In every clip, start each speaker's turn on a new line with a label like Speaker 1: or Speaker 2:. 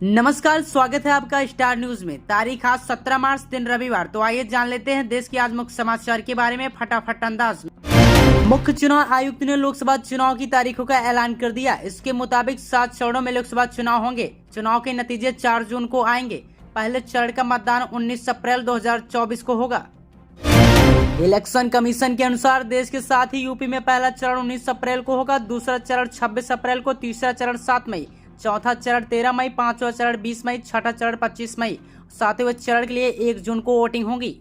Speaker 1: नमस्कार, स्वागत है आपका स्टार न्यूज में। तारीख आज 17 मार्च दिन रविवार। तो आइए जान लेते हैं देश के आज मुख्य समाचार के बारे में फटाफट अंदाज में। मुख्य चुनाव आयुक्त ने लोकसभा चुनाव की तारीखों का ऐलान कर दिया। इसके मुताबिक 7 चरणों में लोकसभा चुनाव होंगे। चुनाव के नतीजे 4 जून को आएंगे। पहले चरण का मतदान 19 अप्रैल 2024 को होगा। इलेक्शन कमीशन के अनुसार देश के साथ ही यूपी में पहला चरण 19 अप्रैल को होगा, दूसरा चरण 26 अप्रैल को, तीसरा चरण 7 मई, चौथा चरण 13 मई, पांचवा चरण 20 मई, छठा चरण 25 मई, सातवें चरण के लिए 1 जून को वोटिंग होगी।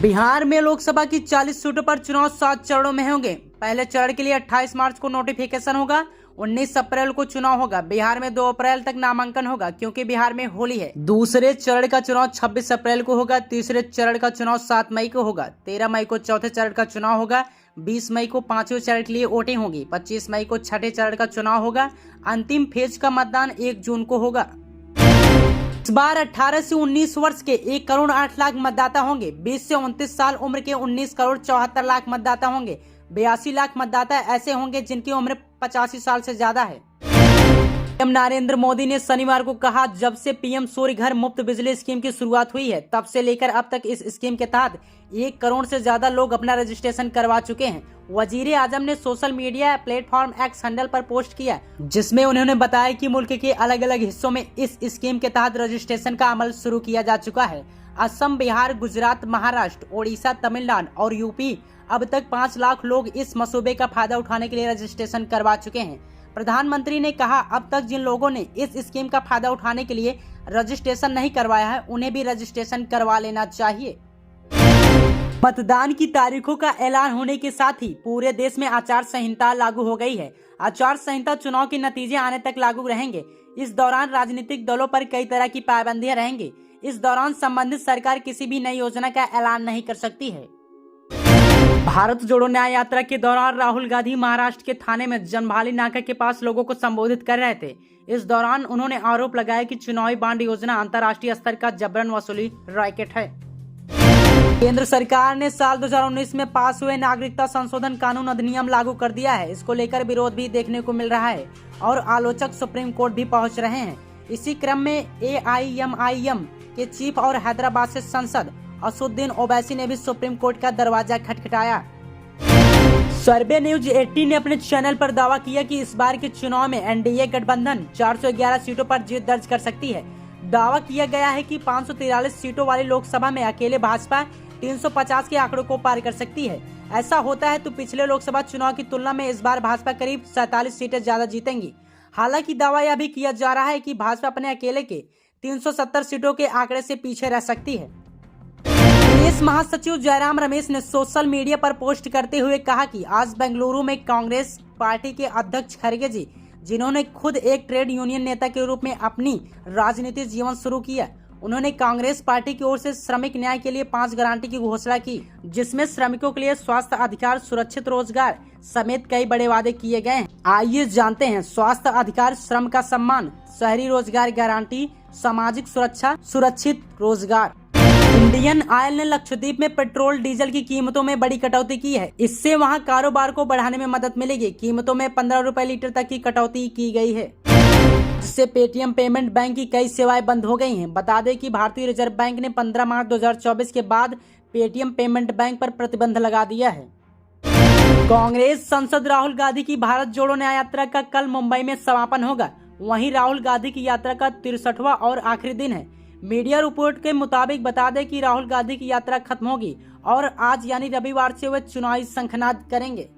Speaker 1: बिहार में लोकसभा की 40 सीटों पर चुनाव 7 चरणों में होंगे। पहले चरण के लिए 28 मार्च को नोटिफिकेशन होगा, 19 अप्रैल को चुनाव होगा। बिहार में 2 अप्रैल तक नामांकन होगा क्योंकि बिहार में होली है। दूसरे चरण का चुनाव 26 अप्रैल को होगा। तीसरे चरण का चुनाव 7 मई को होगा। 13 मई को चौथे चरण का चुनाव होगा। 20 मई को 5वें चरण के लिए वोटिंग होगी। 25 मई को छठे चरण का चुनाव होगा। अंतिम फेज का मतदान 1 जून को होगा। इस बार 18 से 19 वर्ष के 1 करोड़ 8 लाख मतदाता होंगे। 20 से 29 साल उम्र के 19 करोड़ 74 लाख मतदाता होंगे। 82 लाख मतदाता ऐसे होंगे जिनकी उम्र 85 साल से ज्यादा है। पीएम नरेंद्र मोदी ने शनिवार को कहा, जब से पीएम सूर्य घर मुफ्त बिजली स्कीम की शुरुआत हुई है तब से लेकर अब तक इस स्कीम के तहत 1 करोड़ से ज्यादा लोग अपना रजिस्ट्रेशन करवा चुके हैं। वजीर आजम ने social media platform x handle पर पोस्ट किया, जिसमें उन्होंने बताया कि मुल्क के अलग अलग हिस्सों में इस स्कीम के तहत रजिस्ट्रेशन का अमल शुरू किया जा चुका है। असम, बिहार, गुजरात, महाराष्ट्र, ओडिशा, तमिलनाडु और यूपी अब तक 5 लाख लोग इस मसूबे का फायदा उठाने के लिए रजिस्ट्रेशन करवा चुके हैं। प्रधानमंत्री ने कहा, अब तक जिन लोगों ने इस स्कीम का फायदा उठाने के लिए रजिस्ट्रेशन नहीं करवाया है उन्हें भी रजिस्ट्रेशन करवा लेना चाहिए। मतदान की तारीखों का ऐलान होने के साथ ही पूरे देश में आचार संहिता लागू हो गई है। आचार संहिता चुनाव के नतीजे आने तक लागू रहेंगे। इस दौरान राजनीतिक दलों पर कई तरह की पाबंदियां रहेंगी। इस दौरान संबंधित सरकार किसी भी नई योजना का ऐलान नहीं कर सकती है। भारत जोड़ो न्याय यात्रा के दौरान राहुल गांधी महाराष्ट्र के थाने में जनभाली नाका के पास लोगों को संबोधित कर रहे थे। इस दौरान उन्होंने आरोप लगाया कि चुनावी बांड योजना अंतर्राष्ट्रीय स्तर का जबरन वसूली रैकेट है। केंद्र सरकार ने साल 2019 में पास हुए नागरिकता संशोधन कानून अधिनियम लागू कर दिया है। इसको लेकर विरोध भी देखने को मिल रहा है और आलोचक सुप्रीम कोर्ट भी पहुंच रहे हैं। इसी क्रम में AIMIM के चीफ और हैदराबाद से सांसद असुद्दीन ओवैसी ने भी सुप्रीम कोर्ट का दरवाजा खटखटाया। सर्वे न्यूज 18 ने अपने चैनल पर दावा किया कि इस बार के चुनाव में एनडीए गठबंधन 411 सीटों पर जीत दर्ज कर सकती है। दावा किया गया है कि 543 सीटों वाली लोकसभा में अकेले भाजपा 350 के आंकड़ों को पार कर सकती है। ऐसा होता है तो पिछले लोकसभा चुनाव की तुलना में इस बार भाजपा करीब 47 सीटें ज्यादा जीतेंगी। हालांकि दावा यह भी किया जा रहा है कि भाजपा अपने अकेले के 370 सीटों के आंकड़े से पीछे रह सकती है। प्रदेश महासचिव जयराम रमेश ने सोशल मीडिया पर पोस्ट करते हुए कहा कि आज बेंगलुरु में कांग्रेस पार्टी के अध्यक्ष खड़गे जी, जिन्होंने खुद एक ट्रेड यूनियन नेता के रूप में अपनी राजनीतिक जीवन शुरू किया, उन्होंने कांग्रेस पार्टी की ओर से श्रमिक न्याय के लिए 5 गारंटी की घोषणा की, जिसमें श्रमिकों के लिए स्वास्थ्य अधिकार, सुरक्षित रोजगार समेत कई बड़े वादे किए गए हैं। आइए जानते हैं स्वास्थ्य अधिकार, श्रम का सम्मान, शहरी रोजगार गारंटी, सामाजिक सुरक्षा, सुरक्षित रोजगार। इंडियन ऑयल ने लक्षद्वीप में पेट्रोल डीजल की कीमतों में बड़ी कटौती की है। इससे वहां कारोबार को बढ़ाने में मदद मिलेगी। कीमतों में 15 रुपए लीटर तक की कटौती की गई है, जिससे पेटीएम पेमेंट बैंक की कई सेवाएं बंद हो गई हैं। बता दें कि भारतीय रिजर्व बैंक ने 15 मार्च 2024 के बाद पेटीएम पेमेंट बैंक पर प्रतिबंध लगा दिया है। कांग्रेस सांसद राहुल गांधी की भारत जोड़ो न्याय यात्रा का कल मुंबई में समापन होगा। वहीं राहुल गांधी की यात्रा का 63वां और आखिरी दिन है। मीडिया रिपोर्ट के मुताबिक बता दें कि राहुल गांधी की यात्रा खत्म होगी और आज यानी रविवार से वे चुनावी शंखनाद करेंगे।